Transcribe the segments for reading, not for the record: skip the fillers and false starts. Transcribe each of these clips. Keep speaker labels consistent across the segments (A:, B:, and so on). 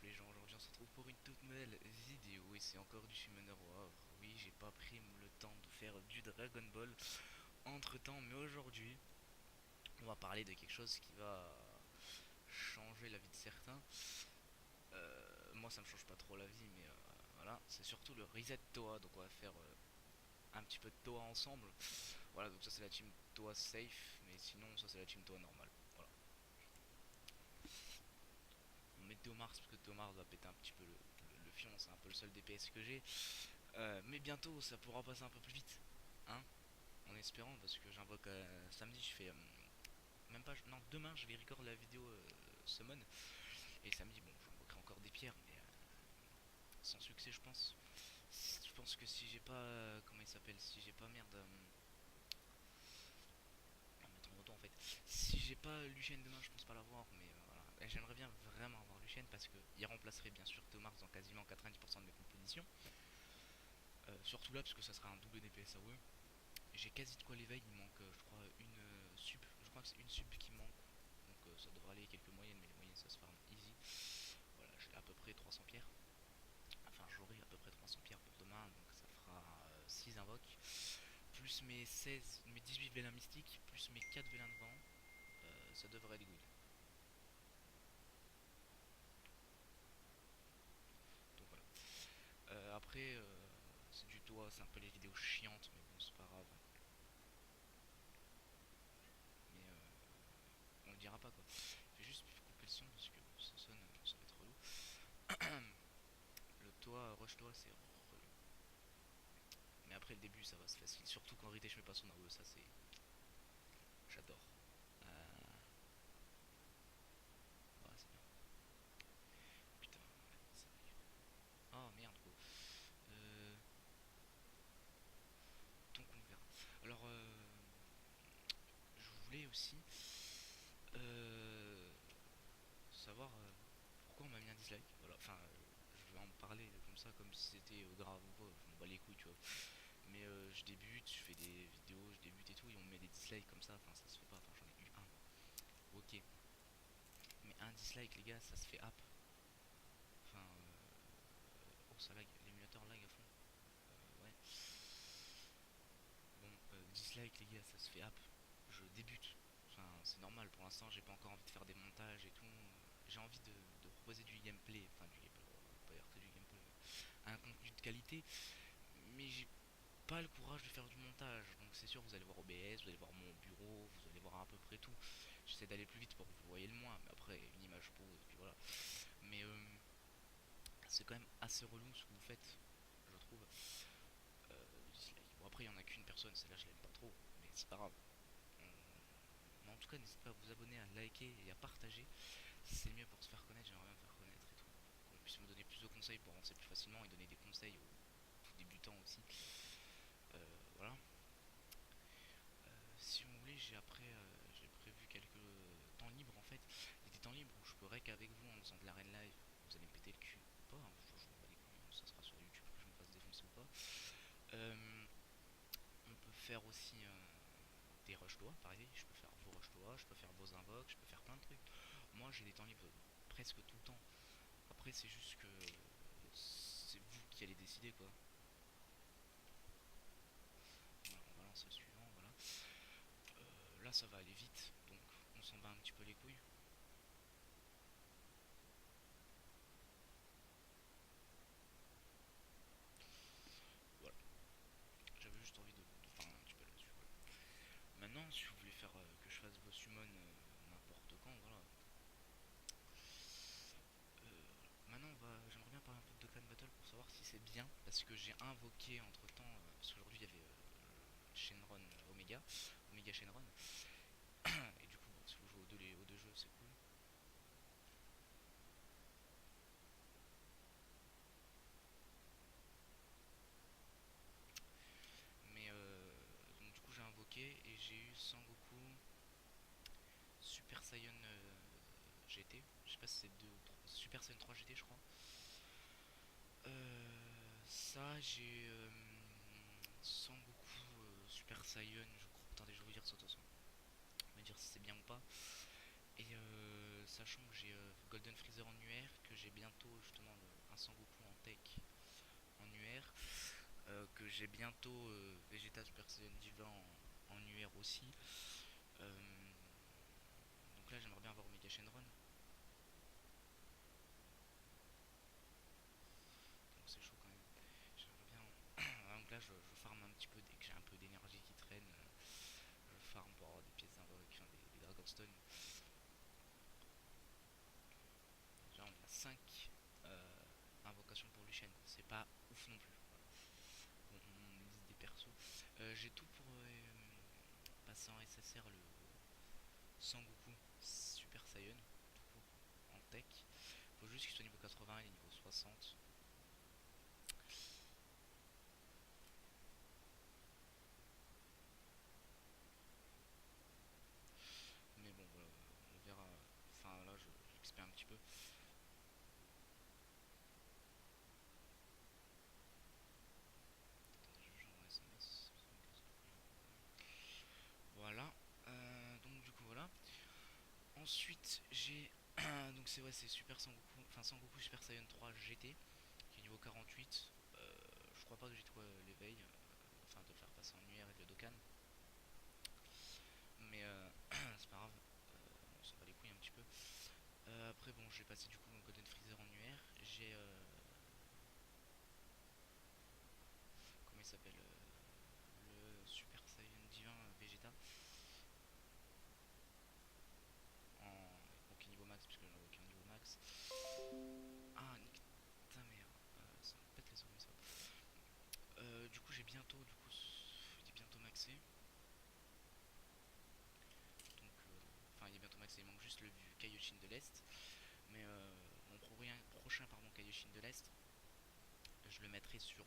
A: les gens, aujourd'hui on se retrouve pour une toute nouvelle vidéo et c'est encore du Summoner War. Oui, j'ai pas pris le temps de faire du Dragon Ball entre temps, mais aujourd'hui on va parler de quelque chose qui va changer la vie de certains. Moi ça me change pas trop la vie, mais voilà, c'est surtout le reset Toa, donc on va faire un petit peu de Toa ensemble. Voilà, donc ça c'est la team Toa safe, mais sinon ça c'est la team Toa normale. Voilà. On met Théomars parce que Théomars va péter un petit peu le fion, c'est un peu le seul DPS que j'ai. Mais bientôt ça pourra passer un peu plus vite, hein, en espérant, parce que j'invoque samedi, je fais même pas, non, demain je vais record la vidéo summon, et samedi, bon, j'invoquerai encore des pierres, mais sans succès, je pense. Je pense que si j'ai pas, comment il s'appelle, si j'ai pas merde, on va mettre en retour en fait. Si j'ai pas Lucienne demain, je pense pas l'avoir, mais voilà. Et j'aimerais bien vraiment avoir Lucienne parce qu'il remplacerait bien sûr Théomars dans quasiment 90% de mes compositions. Surtout là, parce que ça sera un double DPS AOE. J'ai quasi de quoi l'éveil, il manque je crois une sub, je crois que c'est une sub qui manque, donc ça devrait aller quelques moyennes, mais les moyennes ça se farm easy. Voilà, j'ai à peu près 300 pierres, enfin j'aurai à peu près 300 pierres pour demain, donc ça fera 6 invoques, plus mes 16, mes 18 vélins mystiques, plus mes 4 vélins de vent, ça devrait être good. Donc voilà. Après, c'est du toit, c'est un peu les vidéos chiantes, mais bon c'est pas grave, mais on le dira pas quoi. Je vais juste couper le son parce que ça sonne, ça va être relou. Le toit, rush toit, c'est relou. Mais après le début, ça va, c'est facile. Surtout quand Rite je mets pas son AOE, ça c'est. J'adore. Ouais, c'est bien. Putain, ouais, ça va. Oh merde, gros. Euh, donc on verra. Alors, je voulais aussi euh, savoir pourquoi on m'a mis un dislike. Voilà, enfin, je vais en parler comme ça, comme si c'était grave ou quoi. Je m'en bats les couilles, tu vois. Mais je débute, je fais des vidéos, je débute et tout, et on me met des dislikes comme ça. Enfin, ça se fait pas. Enfin, j'en ai eu un. Ok. Mais un dislike, les gars, ça se fait app. Enfin, oh, ça lag, l'émulateur lag à fond. Ouais. Bon, dislike, les gars, ça se fait app. Je débute. Enfin, c'est normal, pour l'instant, j'ai pas encore envie de faire des montages et tout. J'ai envie de proposer du gameplay. Enfin, du gameplay, pas dire que du gameplay, mais un contenu de qualité. Mais j'ai pas le courage de faire du montage. Donc, c'est sûr, vous allez voir OBS, vous allez voir mon bureau, vous allez voir à peu près tout. J'essaie d'aller plus vite pour que vous voyez le moins. Mais après, une image pose, et puis voilà. Mais c'est quand même assez relou ce que vous faites, je trouve. Dislike. Bon, après, il y en a qu'une personne, celle-là, je l'aime pas trop, mais c'est pas grave. Mais en tout cas, n'hésitez pas à vous abonner, à liker et à partager. C'est le mieux pour se faire connaître, j'aimerais bien me faire connaître et tout. Qu'on puisse me donner plus de conseils pour avancer plus facilement et donner des conseils aux tout débutants aussi. Voilà. Si vous voulez, j'ai prévu quelques temps libres en fait. Il y a des temps libres où je peux rec avec vous en faisant de l'arène live. Vous allez me péter le cul ou pas, hein, je m'en bats les couilles, hein, ça sera sur YouTube que je me fasse défoncer ou pas. Euh, on peut faire aussi des rush doigts, pareil, je peux faire vos rush doigts, je peux faire vos invoques, je peux faire plein de trucs. Moi j'ai des temps libres presque tout le temps. Après c'est juste que c'est vous qui allez décider quoi. Voilà, on va lancer le suivant, voilà. Là ça va aller vite, donc on s'en bat un petit peu les couilles. Voilà, j'avais juste envie de parler un petit peu là-dessus. Voilà. Maintenant, si vous voulez faire que je fasse vos summons n'importe quand, voilà. Maintenant, j'aimerais bien parler un peu de Dokkan Battle pour savoir si c'est bien, parce que j'ai invoqué entre temps, parce qu'aujourd'hui il y avait Shenron Omega, Omega Shenron, et du coup, bon, si vous jouez aux deux jeux, c'est cool. Mais donc, du coup, j'ai invoqué et j'ai eu Sangoku Super Saiyan GT, je sais pas si c'est 2 ou 3, Super Saiyan 3 GT, je crois. Ça, j'ai Sangoku Super Saiyan, je crois. Attendez, je vais vous dire ça de toute façon. On va dire si c'est bien ou pas. Et sachant que j'ai Golden Freezer en UR, que j'ai bientôt justement un Sangoku en tech en UR, que j'ai bientôt Vegeta Super Saiyan Diva en UR aussi. Euh, donc là j'aimerais bien avoir Omega Shenron. Donc c'est chaud quand même. J'aimerais bien. Donc là je farm un petit peu dès que j'ai un peu d'énergie qui traîne. Je farm pour avoir des pièces d'invoque, enfin des Dragonstone. Déjà on a 5 invocations pour Lucian. C'est pas ouf non plus. Voilà. Bon, on liste des persos. J'ai tout pour passer en SSR le Sangoku Super Saiyan, tout court, en tech. Faut juste qu'il soit niveau 80 et niveau 60. Mais bon, voilà, on verra. Enfin, là, j'expère un petit peu. Attendez, j'envoie un SMS. Voilà. Donc, du coup, voilà. Ensuite, j'ai. Donc, c'est ouais, c'est Super Sangoku. Enfin, Sangoku Super Saiyan 3 GT, qui est niveau 48. Je crois pas que j'ai trouvé l'éveil. Enfin, de le faire passer en UR et de le Dokkan. Mais c'est pas grave. On s'en bat les couilles un petit peu. Après, bon, j'ai passé du coup Golden Freezer en UR. J'ai. Comment il s'appelle le Super Saiyan Divin Vegeta. En. Donc, niveau max, puisque j'en ai aucun niveau max. Ah, nique ta mère. Ça me pète les oreilles, ça. Du coup, j'ai bientôt. Du coup, il est bientôt maxé. Donc. Enfin, il est bientôt maxé. Il manque juste le Kaioshin de l'Est. Mais mon prochain pardon, Kaioshin de l'Est, je le mettrai sur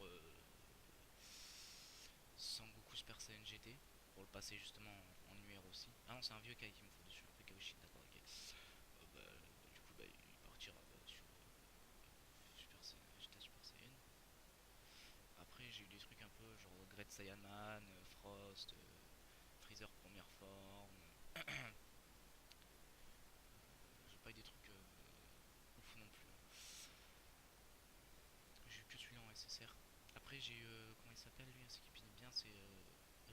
A: Sangoku Super Saiyan GT pour le passer justement en UR aussi. Ah non, c'est un vieux Kai qu'il me faut dessus, après Kaioshin, d'accord, ok. Du coup, il partira sur Super Saiyan, Vegeta Super Saiyan. Après, j'ai eu des trucs un peu genre Great Saiyan Man, Frost, Freezer première forme. J'ai pas eu des trucs ouf non plus, hein. J'ai eu que celui-là en SSR. Après, j'ai eu. Comment il s'appelle lui? Ce qui pine bien, c'est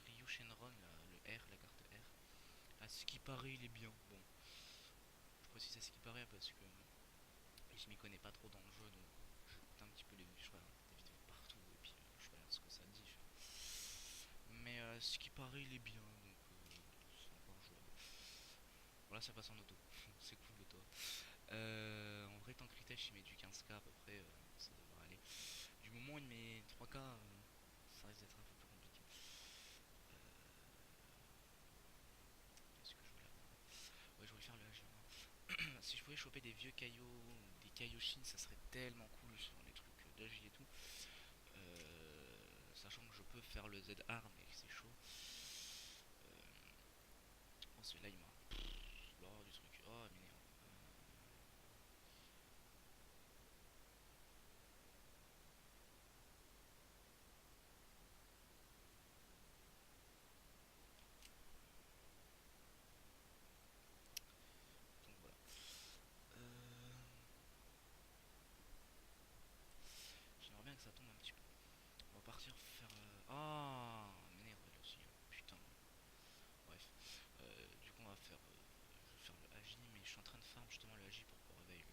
A: Ryu Shenron, là, le R, la carte R. À ce qui paraît, il est bien. Bon, je précise à ce qui paraît parce que je m'y connais pas trop dans le jeu, donc j'écoute un petit peu je regarde des vidéos partout et puis je regarde ce que ça dit. Mais ce qui paraît, il est bien, donc c'est encore jouable. Voilà, ça passe en auto. C'est cool l'auto. En vrai, tant que Ritesh il met du 15k à peu près, ça devrait aller. Du moment où il met 3k, ça risque d'être un peu plus compliqué. Qu'est-ce que je voulais avoir? Ouais, je voulais faire le HG1. Si je pouvais choper des vieux caillots, des Kaioshin, ça serait tellement cool sur les trucs d'Agi et tout. Sachant que je peux faire le ZR, mais c'est chaud. Oh, celui-là, il m'a. L'horreur du truc. Oh, il m'énerve. Donc voilà. Euh, J'aimerais bien que ça tombe un petit peu. On va partir faire. Ah, elle m'énerve elle aussi, hein. Putain. Bref. Du coup, on va faire. Je vais faire le AJ, mais je suis en train de farm justement le AJ pour pouvoir réveiller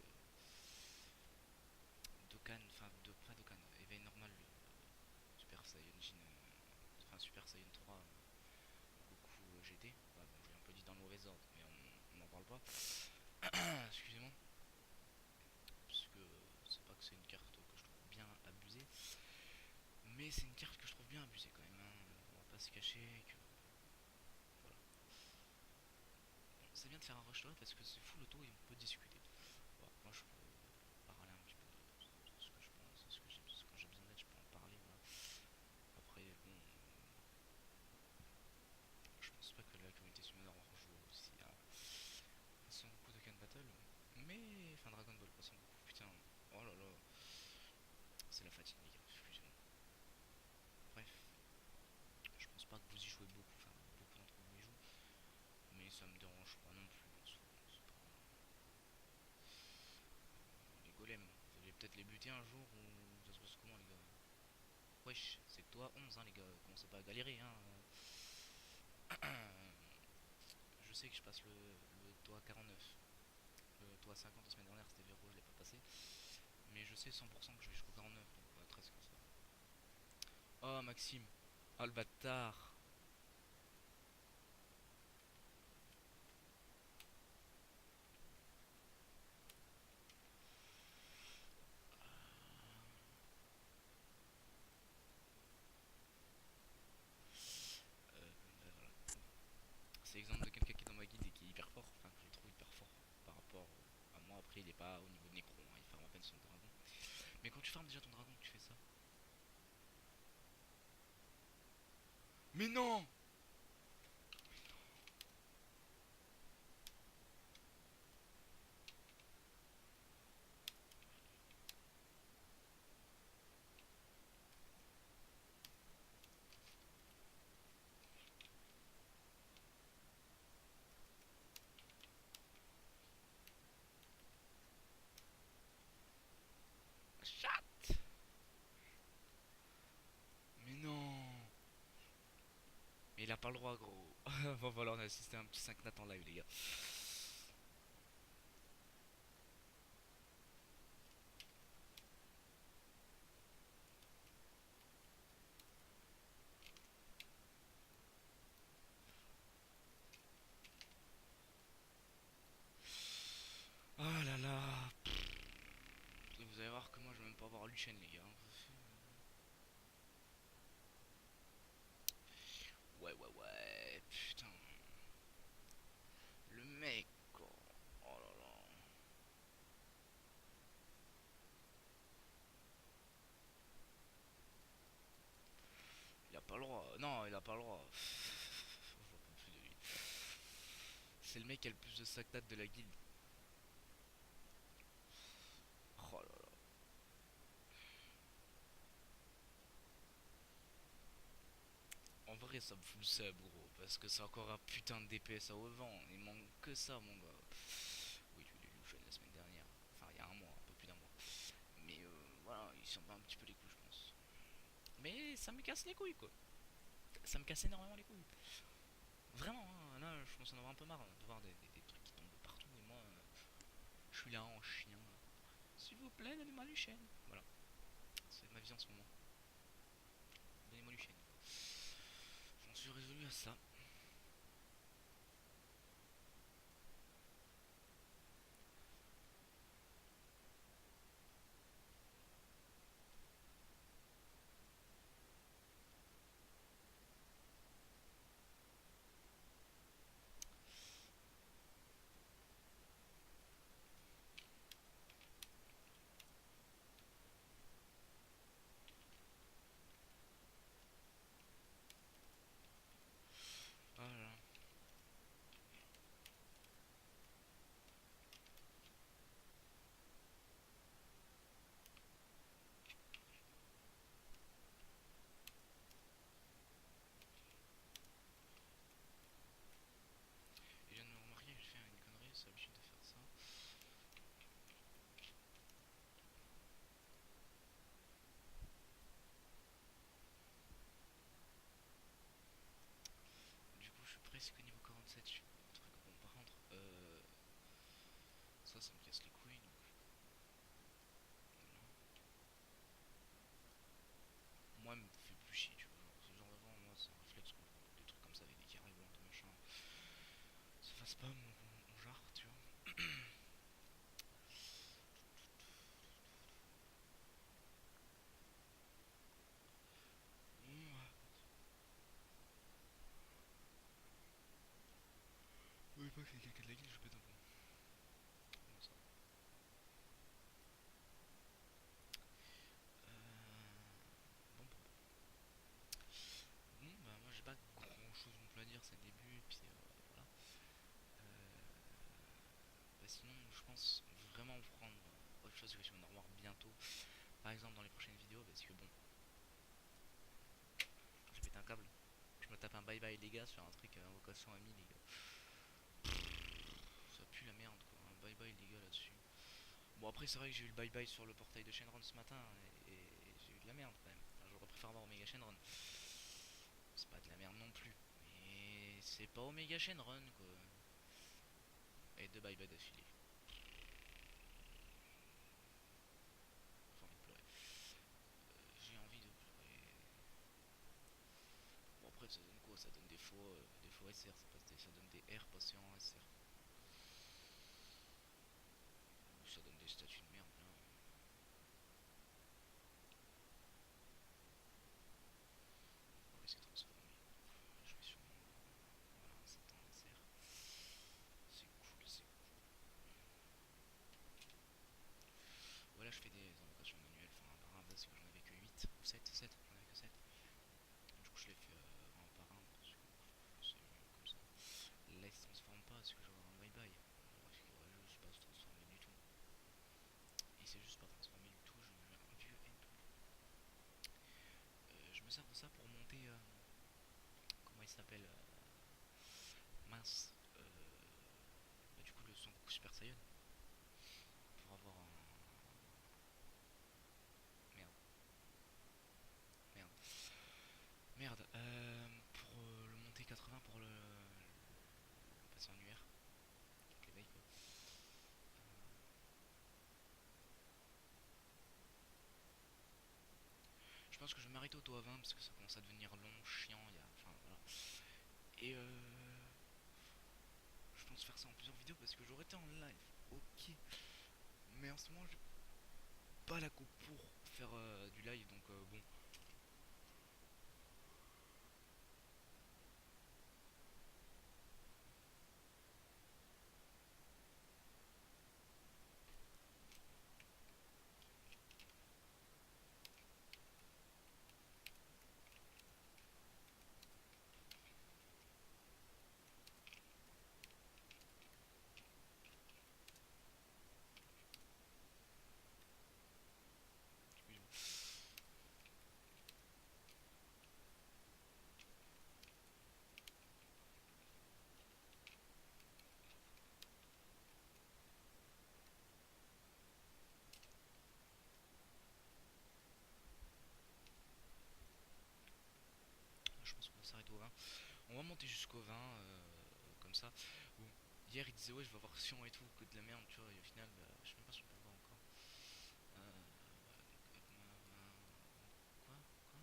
A: le Dokkan. Enfin, pas Dokkan, éveil normal, le Super Saiyan Jin. Enfin, Super Saiyan 3 Goku GT. Ouais, bon, je l'ai un peu dit dans le mauvais ordre, mais on n'en parle pas. Excusez-moi. Parce que c'est pas que c'est une carte que je trouve bien abusée, mais c'est une carte que je trouve bien abusée quand même, hein. On va pas se cacher que. Voilà. Bon, c'est bien de faire un rush là parce que c'est full auto et on peut discuter. Bon, moi je peux parler un petit peu de ce que je pense, de ce que j'ai, quand j'ai besoin d'aide, je peux en parler. Voilà. Après, bon, je pense pas que la communauté Summoner joue aussi à Sangoku de Kan Battle. Mais, enfin Dragon Ball, pas Sangoku, putain. Oh là là, c'est la fatigue, les gars, excusez-moi. Bref, je pense pas que vous y jouez beaucoup, enfin beaucoup d'entre vous y jouent, mais ça me dérange pas non plus en soi. C'est pas. les buter un jour ou ça se passe comment les gars? Wesh, c'est toi 11 hein les gars, commencez pas à galérer hein. Je sais que je passe le toit 49. Le toit 50 la semaine dernière c'était verrou, je l'ai pas passé. Mais je sais 100% que je vais jusqu'au 49, donc ouais, 13 ça va. Oh Maxime, oh le bâtard. Voilà. C'est l'exemple de quelqu'un qui est dans ma guilde et qui est hyper fort, enfin que je trouve hyper fort par rapport à moi. Après il est pas au niveau de Necron, hein, il farme à peine son dragon. Mais quand tu farmes déjà ton dragon, tu fais ça. Mais non. Chat. Mais non. Mais il a pas le droit gros. Bon voilà on a assisté à un petit 5 nat en live les gars. Oh là là. Vous allez voir que moi je vais même pas avoir Luchen les gars. Ouais ouais ouais. Putain. Le mec quoi. Oh là là. Il a pas le droit. Non il a pas le droit. J'en peux plus de lui. C'est le mec qui a le plus de sac de la guilde. Oh là là. En vrai, ça me fout le seum, gros. Parce que c'est encore un putain de DPS à au vent. Il manque que ça, mon gars. Oui, j'ai eu Lucian la semaine dernière. Enfin, il y a un mois, un peu plus d'un mois. Mais voilà, il s'en bat un petit peu les couilles, je pense. Mais ça me casse les couilles, quoi. Ça me casse énormément les couilles. Vraiment, hein, là, je commence à en avoir un peu marre de voir des trucs qui tombent de partout. Et moi, je suis là en chien. S'il vous plaît, donnez-moi Lucian. Voilà, c'est ma vie en ce moment. Donnez-moi Lucian. J'en suis résolu à ça. Voilà. Et je viens de me remarquer que je fais une connerie, c'est l'habitude de faire ça. Du coup, je suis presque au niveau 47. Je suis truc. Bon, par contre, ça me casse les couilles. Donc, voilà. Moi, me fait plus chier, tu vois. Genre, ce genre de vent, moi, c'est un réflexe quand je vois des trucs comme ça avec des carrés volants, machin. Ça fasse pas mon genre, tu vois. Oui, pas que c'est quelqu'un de la guilde, je pète un plomb. Comment ça? Bon, bon, bon, bah, moi, j'ai pas grand chose non plus à dire, c'est le début, et puis voilà. Bah, sinon, je pense vraiment prendre autre chose que je vais en revoir bientôt. Par exemple, dans les prochaines vidéos, parce que bon, j'ai pété un câble. Je me tape un bye bye les gars sur un truc à invocation amie les gars. Ça pue la merde quoi. Un bye bye les gars là-dessus. Bon Bon après c'est vrai que j'ai eu le bye bye sur le portail de Shenron ce matin et j'ai eu de la merde quand même. Enfin, j'aurais préféré avoir Omega Shenron. C'est pas de la merde non plus. Mais c'est pas Omega Shenron quoi. Et deux bye bye d'affilée. J'ai envie de pleurer. J'ai envie de pleurer. Bon après ça donne quoi? Ça donne des faux SR, ça donne des R passés en SR. Ça donne des statuts de merde là. On va laisser transformer. Je vais sûrement. Voilà, c'est un SR. C'est cool, c'est cool. Voilà, je fais des invocations manuelles, enfin un par un parce que j'en avais que 8 ou 7, j'en avais que 7. Du coup, je les fais un par un parce que c'est mieux comme ça. Là, il se transforme pas parce que j'aurai un bye bye. Alors, est-ce qu'il aurait juste pas se transformer du tout? Il s'est juste pas transformé du tout, je me mets un vieux N-Tool. Je me sers de ça pour monter. Comment il s'appelle Mince. Bah, du coup, le Son Goku Super Saiyan. Pour avoir un. Merde, merde. Merde, pour le monter 80 pour le passer en UR. Donc l'éveil quoi. Je pense que je vais m'arrêter au taux à 20 parce que ça commence à devenir long, chiant, il y a. Enfin voilà. Et je pense faire ça en plusieurs vidéos parce que j'aurais été en live, ok. Mais en ce moment j'ai pas la coupe pour faire du live donc bon. Excuse-moi. Je pense qu'on va s'arrêter au 20. On va monter jusqu'au 20 comme ça. Bon, hier il disait ouais je vais avoir Sion et tout, que de la merde tu vois, et au final bah, je sais même pas si on peut avoir encore. Voilà, donc Edma 20. Quoi? Quoi?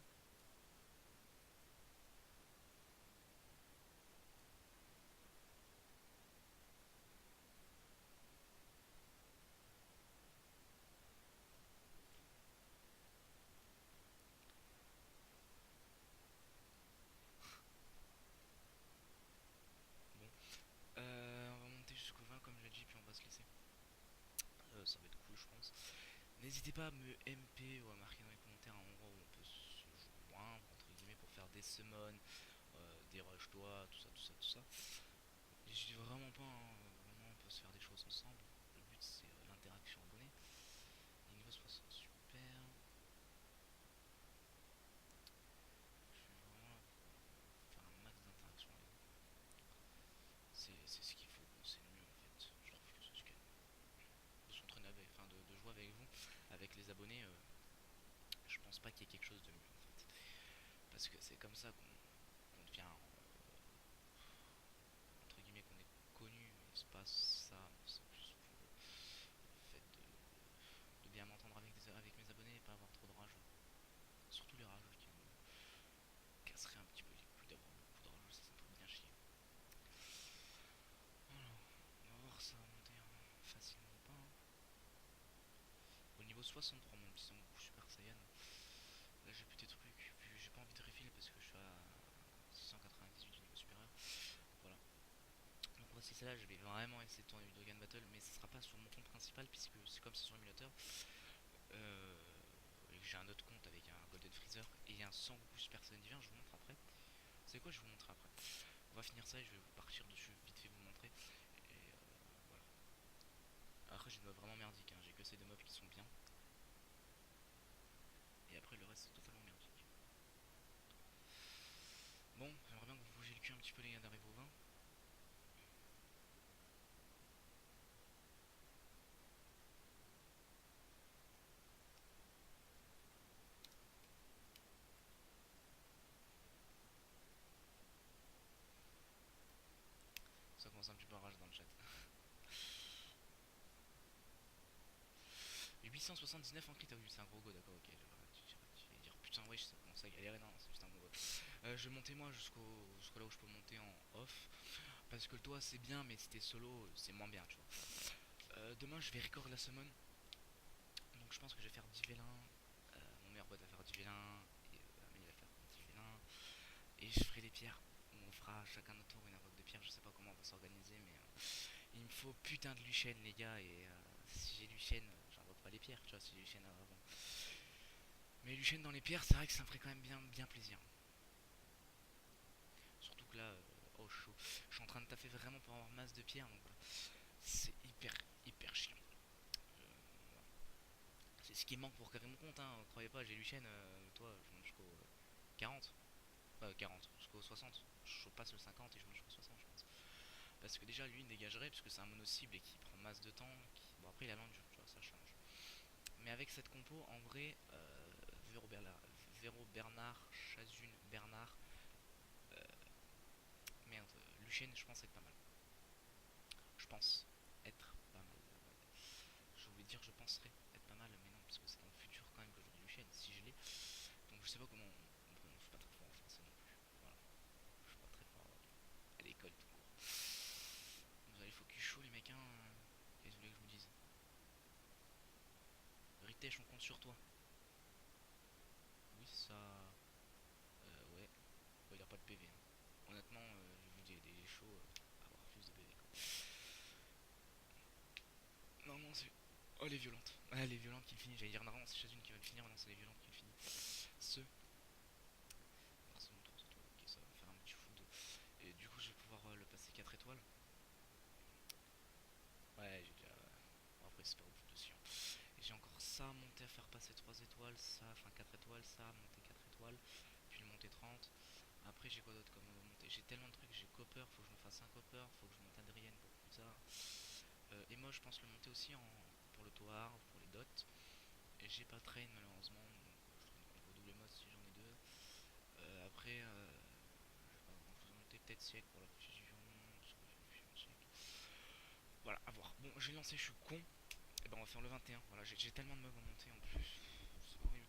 A: Bon. On va monter jusqu'au 20 comme j'ai dit, puis on va se laisser. Ça va être cool je pense. N'hésitez pas à me MP ou à marquer dans les commentaires un endroit où on peut se joindre entre guillemets pour faire des summons, des rush doigts, tout ça, tout ça, tout ça. N'hésitez vraiment pas, hein, vraiment on peut se faire des choses ensemble. Le but c'est l'interaction abonnée. Et niveau 60, super. Je suis vraiment là pour faire un max d'interaction avec vous. C'est ce qu'il faut, c'est le mieux en fait. Je trouve que c'est ce qu'il y a de mieux. De s'entraîner avec, enfin de jouer avec vous, avec les abonnés, je pense pas qu'il y ait quelque chose de mieux en fait. Parce que c'est comme ça qu'on devient, entre guillemets, qu'on est connu, mais c'est pas ça, c'est plus pour le fait de bien m'entendre avec mes abonnés et pas avoir trop de rageux. Surtout les rageux qui me casseraient un petit peu les couilles d'avoir beaucoup de rageux, ça me ferait bien chier. Voilà, on va voir ça monter facilement ou pas, hein. Au niveau 63, mon petit Son Goku Super Saiyan, là j'ai plus des trucs, puis j'ai pas envie de refill parce que je suis à 698 du niveau supérieur. Voilà. Donc voici celle-là, je vais vraiment essayer de tourner du Dragon Battle, mais ce sera pas sur mon compte principal puisque c'est comme c'est sur l'émulateur. Et que j'ai un autre compte avec un Golden Freezer et un Son Goku Super Saiyan divin, je vous montre après. C'est quoi, je vais vous montrer après. On va finir ça et je vais partir dessus vite fait vous montrer. Et voilà. Après j'ai des mobs vraiment merdiques, hein. J'ai que ces deux mobs qui sont bien. Et après le reste c'est totalement merdique. Bon, j'aimerais bien que vous bougiez le cul un petit peu les gars d'arriver au 20. 879 en crit, ah oui, c'est un gros go, d'accord, ok. Tu vas dire putain, ouais, ça commence à galérer, non, c'est juste un gros go. Je montais moi jusqu'au là où je peux monter en off. Parce que le toit c'est bien, mais si t'es solo, c'est moins bien, tu vois. Demain, je vais record la summon. Donc je pense que je vais faire 10 vélins. Mon meilleur pote va faire 10 vélins. Et Amélie va faire 10 vélins. Et je ferai des pierres. On fera chacun notre tour une invoque de pierre. Je sais pas comment on va s'organiser, mais il me faut putain de Luchen, les gars. Et si j'ai Luchen, j'invoque pas les pierres, tu vois. Si j'ai Luchen avant. Mais Luchen dans les pierres, c'est vrai que ça me ferait quand même bien plaisir. Surtout que là, oh chaud. Je suis en train de taffer vraiment pour avoir masse de pierres. Donc voilà. C'est hyper chiant. Voilà. C'est ce qui manque pour carrer mon compte, hein. Croyez pas, j'ai Luchen, toi, je monte jusqu'au 40. 40, jusqu'au 60. Je passe le 50 et je monte jusqu'au 60, je pense. Parce que déjà, lui, il dégagerait, parce que c'est un mono-cible et qui prend masse de temps. Bon, après, il a l'endure, tu vois, ça change. Mais avec cette compo, en vrai, Véro Bernard, Chazune Bernard, merde, Luchen, je pense être pas mal. Je pense être pas mal. Ouais. Je voulais dire je penserais être pas mal, mais non, parce que c'est dans le futur quand même que j'aurai Luchen, si je l'ai. Donc je sais pas comment. Bon, je suis pas très fort en français non plus. Voilà, je suis pas très fort à l'école tout court. Vous allez focus chaud les mecs, hein. Qu'est-ce que vous voulez que je vous dise? Ritech, on compte sur toi. Oui, ça. Ouais. Bon, il a pas de PV, hein. Honnêtement, j'ai vu des shows avoir plus de PV, quoi. Non, non, c'est. Oh, les violentes. Ah, les violentes qui finissent. J'allais dire normalement c'est Chazune qui va le finir, mais non, c'est les violentes qui le finissent. Ce. Barcelone 3 étoiles, ok, ça va faire un petit fou de. Et du coup, je vais pouvoir le passer 4 étoiles. Ouais, j'ai déjà. Bon, après, c'est pas ouf dessus, hein. Et j'ai encore ça à monter à faire passer 3 étoiles, ça, enfin 4 étoiles, ça, à monter 4 étoiles, puis le monter 30. Après, j'ai quoi d'autre comme montée? J'ai tellement de trucs, j'ai Copper, faut que je me fasse un Copper, faut que je monte Adrienne pour plus tard. Et moi, je pense le monter aussi pour le Toar, pour les dots. Et j'ai pas Train malheureusement, donc je redouble les modes si j'en ai deux. Après, j'ai pas grand chose à monter, peut-être siècle pour la fusion, parce que j'ai une fusion siècle. Voilà, à voir. Bon, j'ai lancé, je suis con. Et ben on va faire le 21. Voilà, j'ai tellement de meubles à monter en plus. C'est horrible.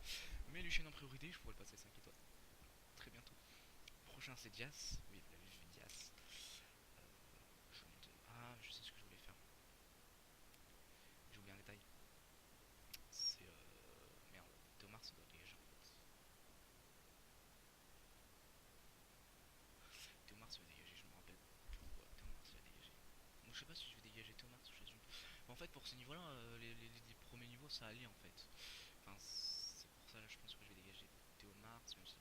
A: Mais Luchen en priorité, je pourrais le passer 5 étoiles. Très bientôt. Prochain c'est Dias. Oui, vous l'avez vu, je fais Dias. Je monte. Ah, je sais ce que je voulais faire. J'ai oublié un détail. C'est. Merde. Théomar, ça doit dégager en fait. Théomar, ça va dégager, je me rappelle pourquoi Théomar, ça va dégager. Donc je sais pas si je vais dégager Théomar ou Chazune. Mais en fait, pour ce niveau-là, les premiers niveaux, ça allait en fait. Enfin, c'est pour ça là, je pense que je vais dégager Théomar, même si.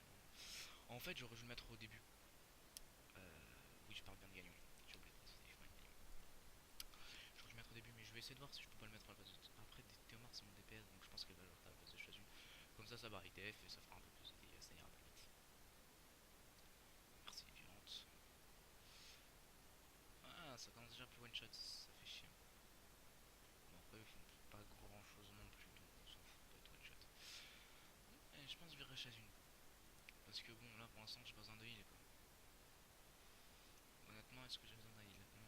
A: En fait, j'aurais dû le mettre au début. Oui, je parle bien de Gagnon. J'ai oublié de préciser, je parle de Gagnon. J'aurais dû le mettre au début, mais je vais essayer de voir si je peux pas le mettre à la place de. Après, Théomar, c'est mon DPS, donc je pense qu'elle va le mettre à la place de Chazune. Comme ça barre TF et ça fera un peu plus de dégâts, ça ira plus vite. Merci, violente. Ah, ça commence déjà plus one shot, ça fait chier. Bon, après, ils font pas grand chose non plus, donc on s'en fout pas de one shot. Et je pense que je verrai Chazune. Parce que bon, là pour l'instant, j'ai pas besoin de heal quoi. Honnêtement, est-ce que j'ai besoin d'un heal? Non.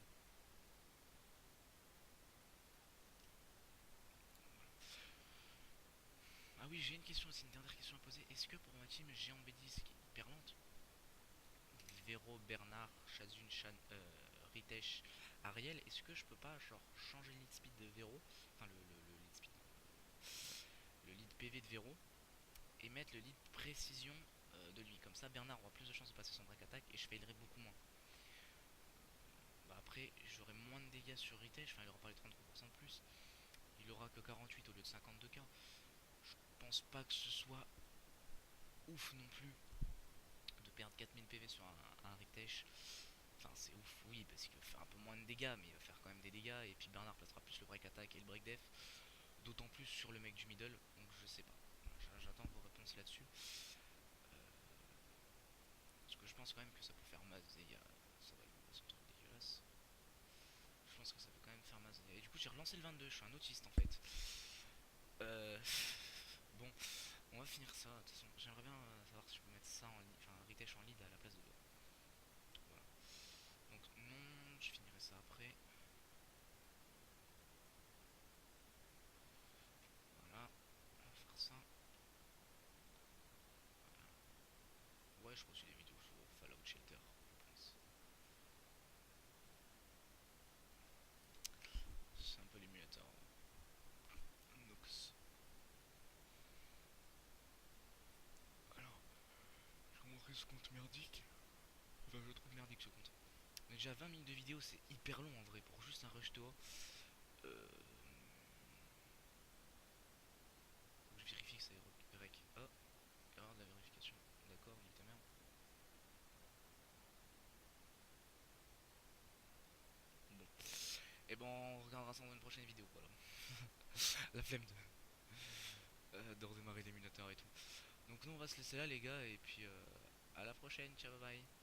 A: Ah oui, j'ai une question aussi, une dernière question à poser. Est-ce que pour ma team, j'ai en B10 qui est hyper lente, Véro, Bernard, Chazune, Ritesh, Ariel, est-ce que je peux pas genre changer le lead speed de Véro, enfin le lead speed, le lead PV de Véro, et mettre le lead précision de lui. Comme ça, Bernard aura plus de chances de passer son break attack et je failerai beaucoup moins. Bah après, j'aurai moins de dégâts sur Ritesh, enfin il aura pas les 33% de plus. Il aura que 48 au lieu de 52k. Je pense pas que ce soit ouf non plus de perdre 4000 PV sur un Ritesh. Enfin, c'est ouf, oui, parce qu'il va faire un peu moins de dégâts, mais il va faire quand même des dégâts. Et puis Bernard placera plus le break attack et le break def. D'autant plus sur le mec du middle, donc je sais pas. J'attends vos réponses là-dessus. Parce que je pense quand même que ça peut faire masse de dégâts. Ça va, c'est un truc dégueulasse. Je pense que ça peut quand même faire masse de dégâts. Et du coup, j'ai relancé le 22, je suis un autiste en fait. Euh. Bon, on va finir ça. De toute façon, j'aimerais bien savoir si je peux mettre ça en lead, enfin Ritesh en lead à la place de Véro. Voilà. Donc non, je finirai ça après. Voilà. je ferai aussi des vidéos sur Fallout Shelter, je pense. C'est un peu l'émulateur Nox. Alors, je vais vous montrer ce compte merdique. Enfin, je le trouve merdique ce compte. On est déjà à 20 minutes de vidéo, c'est hyper long en vrai pour juste un rush Toa. Euh... Faut que je vérifie que ça est rec. Ah, erreur de la vérification. D'accord, nique ta mère. Bon. Et ben on regardera ça dans une prochaine vidéo, voilà. La flemme de redémarrer l'émulateur et tout. Donc nous on va se laisser là les gars et puis à la prochaine, ciao bye bye.